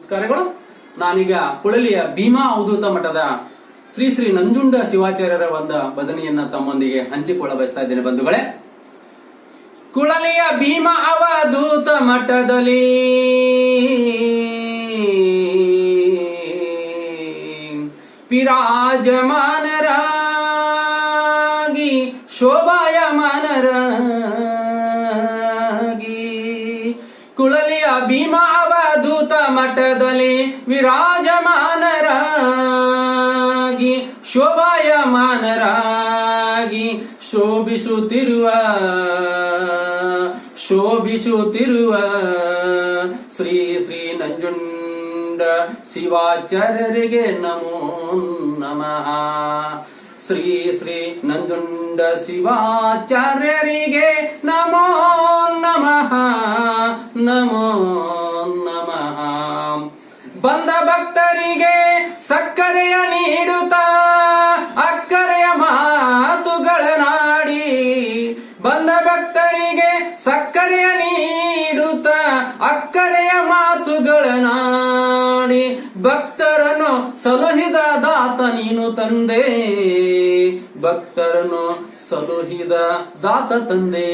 ನಮಸ್ಕಾರಗಳು. ನಾನೀಗ ಕುಳಲಿಯ ಭೀಮಾ ಅವಧೂತ ಮಠದ ಶ್ರೀ ಶ್ರೀ ನಂಜುಂಡ ಶಿವಾಚಾರ್ಯರ ಒಂದು ಭಜನೆಯನ್ನ ತಮ್ಮೊಂದಿಗೆ ಹಂಚಿಕೊಳ್ಳ ಬಯಸ್ತಾ ಇದ್ದೇನೆ ಬಂಧುಗಳೇ. ಕುಳಲಿಯ ಭೀಮಾ ಅವಧೂತ ಮಠದಲ್ಲಿ ವಿರಾಜಮಾನರಾಗಿ ಶೋಭಾಯಮಾನರಾಗಿ, ಕುಳಲಿಯ ಭೀಮಾ ಅವಧೂತ ಮಠದಲ್ಲಿ ವಿರಾಜಮಾನರಾಗಿ ಶೋಭಾಯಮಾನರಾಗಿ ಶೋಭಿಸುತ್ತಿರುವ ಶ್ರೀ ಶ್ರೀ ನಂಜುಂಡ ಶಿವಾಚಾರ್ಯರಿಗೆ ನಮೋ ನಮಃ. ಶ್ರೀ ಶ್ರೀ ನಂಜುಂಡ ಶಿವಾಚಾರ್ಯರಿಗೆ ನಮೋ ನಮಃ ನಮೋ ನಮಃ. ಬಂದ ಭಕ್ತರಿಗೆ ಸಕ್ಕರೆಯ ನೀಡುತ್ತಾ ಅಕ್ಕರೆಯ ಮಾತುಗಳನ್ನಾಡಿ, ಬಂದ ಭಕ್ತರಿಗೆ ಸಕ್ಕರೆಯ ನೀಡುತ್ತಾ ಅಕ್ಕರೆಯ ಮಾತುಗಳನ್ನಾಡಿ, ಭಕ್ತರನ್ನು ಸಲುಹಿದ ದಾತ ನೀನು ತಂದೆ, ಭಕ್ತರನ್ನು ಸಲುಹಿದ ದಾತ ತಂದೆ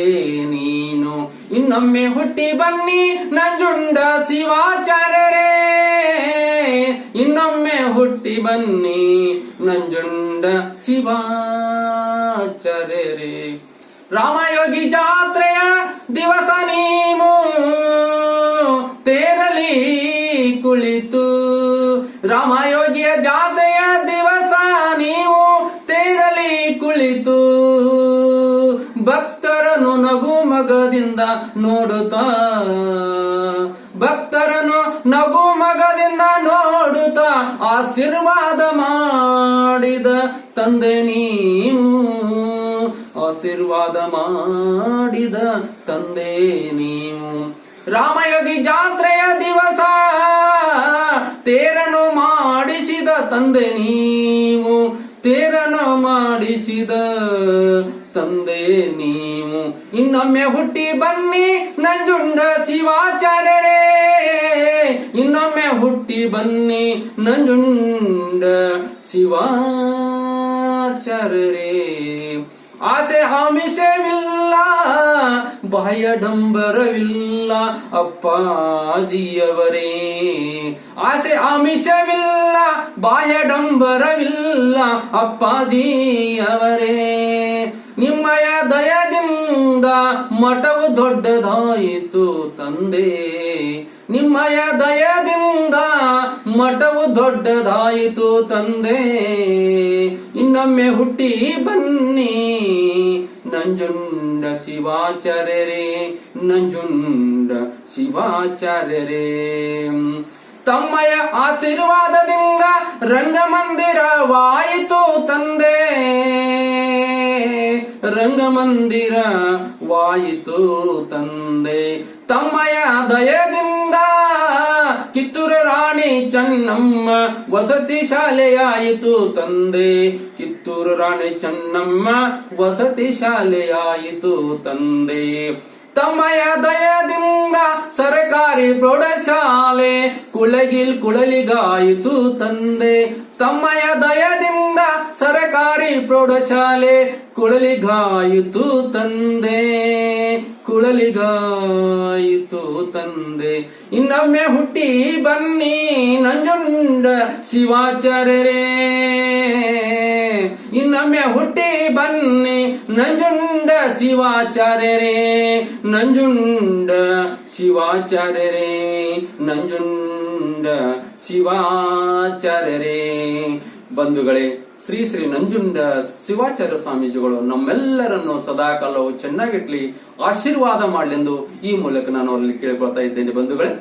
ನೀನು. ಇನ್ನೊಮ್ಮೆ ಹುಟ್ಟಿ ಬನ್ನಿ ನಂಜುಂಡ ಶಿವಾಚಾರ್ಯರೇ, ಇನ್ನೊಮ್ಮೆ ಹುಟ್ಟಿ ಬನ್ನಿ ನಂಜುಂಡ ಶಿವಾಚಾರ್ಯರೇ. ರಾಮಯೋಗಿ ಜಾತ್ರೆಯ ದಿವಸ ನೀವು ತೇರಲಿ ಕುಳಿತು, ರಾಮಯೋಗಿಯ ಜಾತ್ರೆಯ ದಿವಸ ನೀವು ತೇರಲಿ ಕುಳಿತು, ಭಕ್ತರನ್ನು ನಗು ಮಗದಿಂದ ನೋಡುತ್ತಾ, ಭಕ್ತರನ್ನು ನಗು ಮಗದಿಂದ ನೋಡುತ್ತಾ ಆಶೀರ್ವಾದ ಮಾಡಿದ ತಂದೆ ನೀವು, ಆಶೀರ್ವಾದ ಮಾಡಿದ ತಂದೆ ನೀವು. ರಾಮಯೋಗಿ ಜಾತ್ರೆಯ ದಿವಸ ತೇರನ್ನು ಮಾಡಿಸಿದ ತಂದೆ ನೀವು, ತೇರನ್ನು ಮಾಡಿಸಿದ ತಂದೆ ನೀವು. ಇನ್ನೊಮ್ಮೆ ಹುಟ್ಟಿ ಬನ್ನಿ ನಂಜುಂಡ ಶಿವಾಚಾರ್ಯರೇ, ಇನ್ನೊಮ್ಮೆ ಹುಟ್ಟಿ ಬನ್ನಿ ನಂಜುಂಡ ಶಿವಾಚಾರ್ಯರೇ. ಆಸೆ ಆಮಿಷವಿಲ್ಲ, ಬಾಹ್ಯಡಂಬರವಿಲ್ಲ ಅಪ್ಪಾಜಿಯವರೇ, ಆಸೆ ಆಮಿಷವಿಲ್ಲ, ಬಾಹ್ಯಡಂಬರವಿಲ್ಲ ಅಪ್ಪಾಜಿಯವರೇ. ನಿಮ್ಮಯ ದಯದಿಂದ ಮಠವು ದೊಡ್ಡದಾಯಿತು ತಂದೆ, ನಿಮ್ಮಯ ದಯದಿಂದ ಮಠವು ದೊಡ್ಡದಾಯಿತು ತಂದೆ. ಇನ್ನೊಮ್ಮೆ ಹುಟ್ಟಿ ಬನ್ನಿ ನಂಜುಂಡ ಶಿವಾಚಾರ್ಯರೇ, ನಂಜುಂಡ ಶಿವಾಚಾರ್ಯರೇ. ತಮ್ಮಯ ಆಶೀರ್ವಾದದಿಂದ ರಂಗಮಂದಿರವಾಯಿತು ತಂದೆ, ರಂಗಮಂದಿರವಾಯಿತು ತಂದೆ. ತಮ್ಮಯ ದಯದಿಂದ ಕಿತ್ತೂರು ರಾಣಿ ಚೆನ್ನಮ್ಮ ವಸತಿ ಶಾಲೆಯಾಯಿತು ತಂದೆ, ಕಿತ್ತೂರು ರಾಣಿ ಚೆನ್ನಮ್ಮ ವಸತಿ ಶಾಲೆಯಾಯಿತು ತಂದೆ. ತಮ್ಮಯ ದಯದಿಂದ ಸರಕಾರಿ ಪ್ರೌಢಶಾಲೆ ಕುಳಲಿಗಾಯಿತು ತಂದೆ, ತಮ್ಮಯ ದಯದಿಂದ ಸರಕಾರಿ ಪ್ರೌಢಶಾಲೆ ಕುಳಲಿಗಾಯಿತು ತಂದೆ, ಕುಳಲಿಗಾಯಿತು ತಂದೆ. ಇನ್ನೊಮ್ಮೆ ಹುಟ್ಟಿ ಬನ್ನಿ ನಂಜುಂಡ ಶಿವಾಚಾರ್ಯರೇ, ಇನ್ನೊಮ್ಮೆ ಹುಟ್ಟಿ ಬನ್ನಿ ನಂಜುಂಡ ಶಿವಾಚಾರ್ಯರೇ, ನಂಜುಂಡ ಶಿವಾಚಾರ್ಯರೇ, ನಂಜುಂಡ ಶಿವಾಚಾರ್ಯರೇ. ಬಂಧುಗಳೇ, ಶ್ರೀ ಶ್ರೀ ನಂಜುಂಡ ಶಿವಾಚಾರ್ಯ ಸ್ವಾಮೀಜಿಗಳು ನಮ್ಮೆಲ್ಲರನ್ನು ಸದಾಕಾಲವು ಚೆನ್ನಾಗಿಟ್ಲಿ, ಆಶೀರ್ವಾದ ಮಾಡಲೆಂದು ಈ ಮೂಲಕ ನಾನು ಅವರಲ್ಲಿ ಕೇಳಿಕೊಳ್ತಾ ಇದ್ದೇನೆ ಬಂಧುಗಳೇ.